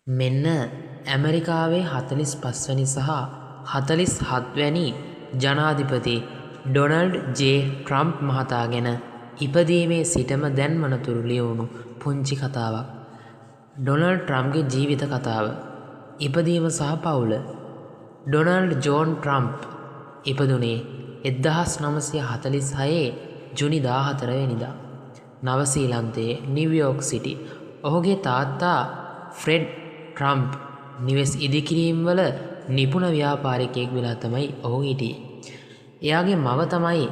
මෙන්න ඇමරිකාවේ 45 වැනි සහ 47 වැනි ජනාධිපති ඩොනල්ඩ් ජේ ට්‍රම්ප් මහතා ගැන ඉපදීමේ සිටම දැන් වනතුරු ලියවුණු පුංචි කතාවක්. ඩොනල්ඩ් ට්‍රම්ප්ගේ ජීවිත කතාව. ඉපදීම සහ පවුල. ඩොනල්ඩ් ජෝන් ට්‍රම්ප් ඉපදුනේ 1946 ජුනි 14 වෙනිදා නවසීලන්තයේ නිව්යෝක් සිටි. ඔහුගේ තාත්තා ෆ්‍රෙඩ් ට්‍රම්ප් නිවෙස් ඉදිකිරීම් වල නිපුණ ව්‍යාපාරිකයෙක් වෙලා තමයි ඔහු හිටියේ. එයාගේ මව තමයි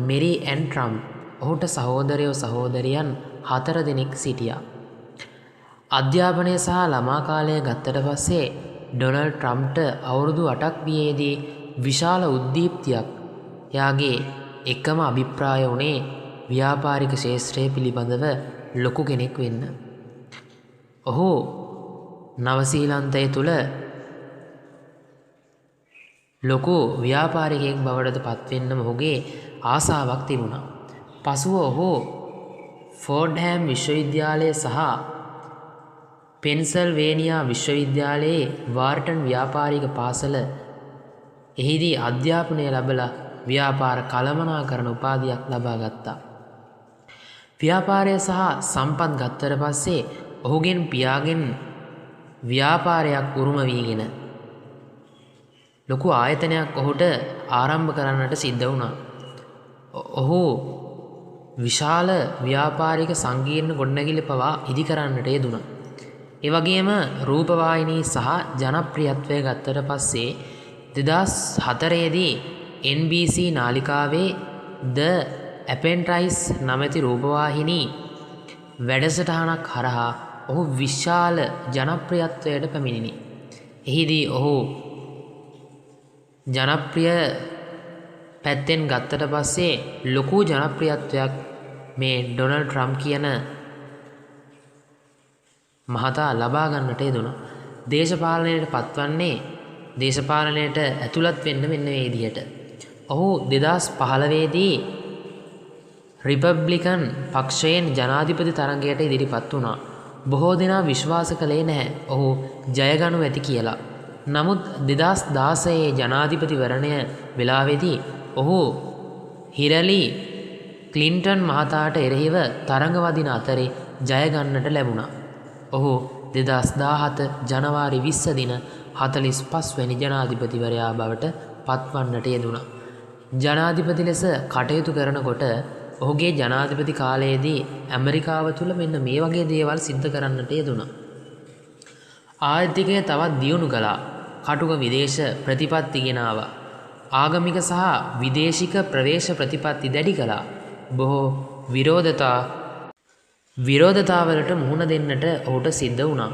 මෙරි ඇන් ට්‍රම්ප්. ඔහුට සහෝදරයෝ සහෝදරියන් 4 දෙනෙක් සිටියා. අධ්‍යාපනය සහ ළමා කාලය ගත්තට පස්සේ ඩොනල්ඩ් ට්‍රම්ප්ට අවුරුදු 8ක් වියේදී විශාල උද්දීප්තියක් එයාගේ එකම අභිප්‍රාය වුණේ ව්‍යාපාරික ශාස්ත්‍රය පිළිබඳව ලොකු කෙනෙක් වෙන්න. ඔහු නවසීලන්තය තුළ ලොකු ව්‍යාපාරිකයෙක් බවට පත්වෙන්න ඔහුගේ ආසාවක් තිබුණා. පසුව ඔහු ෆෝඩ්හැම් විශ්වවිද්‍යාලය සහ පෙන්සල්වේනියා විශ්වවිද්‍යාලයේ වාර්ටන් ව්‍යාපාරික පාසල එහිදී අධ්‍යාපනය ලැබලා ව්‍යාපාර කළමනාකරණ උපාධියක් ලබා ගත්තා. ව්‍යාපාරය සහ සම්පත් ගත්තට පස්සේ ඔහුගෙන් පියාගෙන් ව්‍යාපාරයක් උරුම වීගෙන ලොකු ආයතනයක් ඔහුට ආරම්භ කරන්නට සිද්ධ වුණා. ඔහු විශාල ව්‍යාපාරික සංකීර්ණ ගොඩනැගිලි පවා ඉදි කරන්නට යෙදුණා. ඒ වගේම රූපවාහිනී සහ ජනප්‍රියත්වය ගත්තට පස්සේ 2004 දී NBC නාලිකාවේ The Apprentice නමැති රූපවාහිනී වැඩසටහනක් හරහා ඔහු විශාල ජනප්‍රියත්වයට පැමිණිනි. එහිදී ඔහු ජනප්‍රිය පැත්තෙන් ගත්තට පස්සේ ලොකු ජනප්‍රියත්වයක් මේ ඩොනල්ඩ් ට්‍රම්ප් කියන මහතා ලබා ගන්නට යෙදුණා. දේශපාලනයට පත්වන්නේ දේශපාලනයට ඇතුළත් වෙන්න මෙන්න මේ විදිහට. ඔහු 2015 දී රිපබ්ලිකන් පක්ෂයෙන් ජනාධිපති තරඟයට ඉදිරිපත් වුණා. බොහෝ දෙනා විශ්වාස කළේ නැහැ ඔහු ජයගනු ඇති කියලා. නමුත් 2016 ජනාධිපතිවරණය වෙලාවේදී ඔහු හිලරි ක්ලින්ටන් මහතාට එරෙහිව තරඟ වදින අතරේ ජය ගන්නට ලැබුණා. ඔහු 2017 ජනවාරි 20 දින 45 වැනි ජනාධිපතිවරයා බවට පත්වන්නට යෙදුණා. ජනාධිපති ලෙස කටයුතු කරනකොට ඔහුගේ ජනාධිපති කාලයේදී ඇමරිකාව තුළ මෙන්න මේ වගේ දේවල් සිද්ධ කරන්නට යෙදුණා. ආර්ථිකය තවත් දියුණු කළා. කටුක විදේශ ප්‍රතිපත්ති ගෙනාවා. ආගමික සහ විදේශික ප්‍රවේශ ප්‍රතිපත්ති දැඩි කළා. බොහෝ විරෝධතාවලට මුහුණ දෙන්නට ඔහුට සිද්ධ වුණා.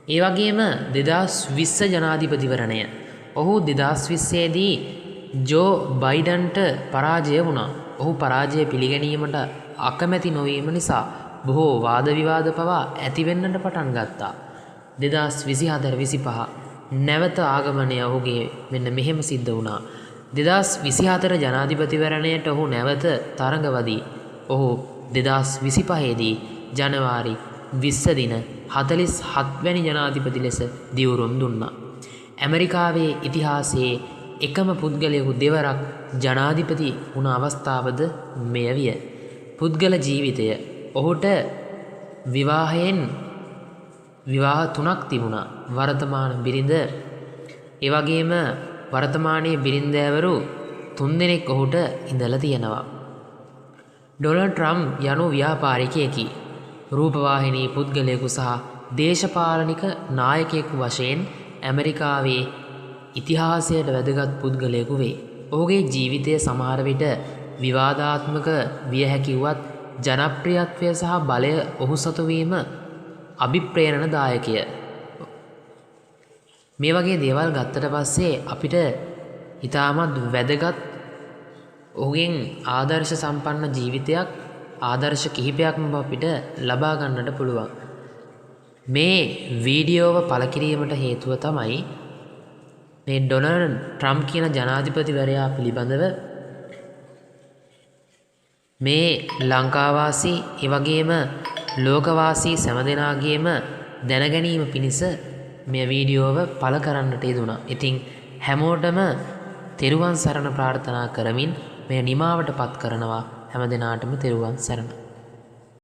ඒ වගේම 2020 ජනාධිපතිවරණය ඔහු 2020 දී ජෝ බයිඩන්ට පරාජය වුණා. ඔහු පරාජය පිළිගැනීමට අකමැති නොවීම නිසා බොහෝ වාද විවාද පවා ඇතිවෙන්නට පටන් ගත්තා. 2024-25 නැවත ආගමනය ඔහුගේ මෙන්න මෙහෙම සිද්ධ වුණා. 2024 ජනාධිපතිවරණයට ඔහු නැවත තරඟවදී ඔහු 2025 දී ජනවාරි 20 දින 47 වැනි ජනාධිපති ලෙස දිවුරුම් දුන්නා. ඇමරිකාවේ ඉතිහාසයේ එකම පුද්ගලයෙකු දෙවරක් ජනාධිපති වුණ අවස්ථාවද මෙය විය. පුද්ගල ජීවිතය ඔහුට විවාහ 3ක් තිබුණා. වර්තමාන බිරිඳ ඒ වගේම වර්තමානයේ බිරිඳෑවරු 3 දෙනෙක් ඔහුට ඉඳලා තියෙනවා. ඩොනල්ඩ් ට්‍රම්ප් යනු ව්‍යාපාරිකයෙකි. රූපවාහිනී පුද්ගලයෙකු සහ දේශපාලනික නායකයෙකු වශයෙන් ඇමරිකාවේ ඉතිහාසයට වැදගත් පුද්ගලයෙකු වේ. ඔහුගේ ජීවිතය සමහර විට විවාදාත්මක විය හැකිවත් ජනප්‍රියත්වය සහ බලය ඔහු සතු වීම අභිප්‍රේරණදායකය. මේ වගේ දේවල් ගත්තට පස්සේ අපිට ඉතාමත් වැදගත් ඔහුගෙන් ආදර්ශ සම්පන්න ජීවිතයක් ආදර්ශ කිහිපයක්ම අපිට ලබා ගන්නට පුළුවන්. මේ වීඩියෝව පළ කිරීමට හේතුව තමයි මේ ඩොනල්ඩ් ට්‍රම්ප් කියන ජනාධිපතිවරයා පිළිබඳව මේ ලංකාවාසී ඒ වගේම ලෝකවාසී සෑම දෙනාගේම දැනගැනීම පිණිස මේ වීඩියෝව පළ කරන්නට යෙදුණා. ඉතින් හැමෝටම තෙරුවන් සරණ ප්‍රාර්ථනා කරමින් මේ නිමාවට පත් කරනවා. හැම දිනාටම තෙරුවන් සරණ.